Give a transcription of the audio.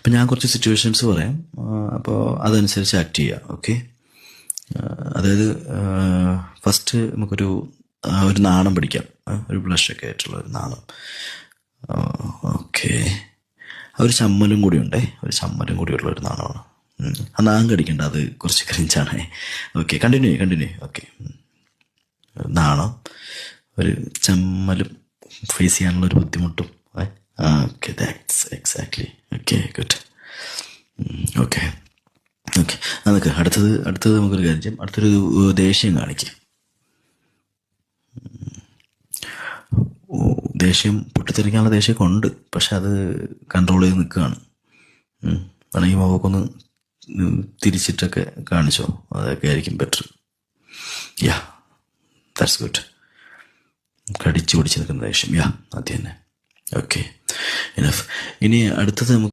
അപ്പം ഞാൻ കുറച്ച് സിറ്റുവേഷൻസ് പറയാം, അപ്പോൾ അതനുസരിച്ച് ആക്ട് ചെയ്യുക. ഓക്കെ? അതായത് ഫസ്റ്റ് നമുക്കൊരു ഒരു നാണം പഠിക്കാം, ഒരു ബ്ലഷൊക്കെ ആയിട്ടുള്ള ഒരു നാണം. ഓക്കെ, ഒരു ചമ്മലും കൂടി ഉണ്ടേ, ഒരു ചമ്മലും കൂടിയുള്ള ഒരു നാണമാണ്. ആ നാം കടിക്കണ്ട, അത് കുറച്ച് ക്രിഞ്ചാണേ. Okay, continue. ഓക്കെ, നാണം, ഒരു ചമ്മലും ഫേസ് ചെയ്യാനുള്ള ഒരു ബുദ്ധിമുട്ടും. Okay, that's exactly. Okay, good. Okay, നമുക്ക് അടുത്തത് നമുക്കൊരു കാര്യം ചെയ്യാം. അടുത്തൊരു ദേഷ്യം കാണിക്കും. ദേഷ്യം പൊട്ടിത്തെറിക്കാനുള്ള ദേഷ്യമൊക്കെ ഉണ്ട്, പക്ഷെ അത് കൺട്രോൾ ചെയ്ത് നിൽക്കുകയാണ്. വേണമെങ്കിൽ മുഖമൊക്കെ തിരിച്ചിട്ടൊക്കെ കാണിച്ചോ, അതൊക്കെ ആയിരിക്കും ബെറ്റർ. Yeah, that's good. കടിച്ചു പിടിച്ച് നിൽക്കുന്ന ദേഷ്യം, യാ, അത് തന്നെ. Okay, enough. ഇനി അടുത്തത് നമുക്ക്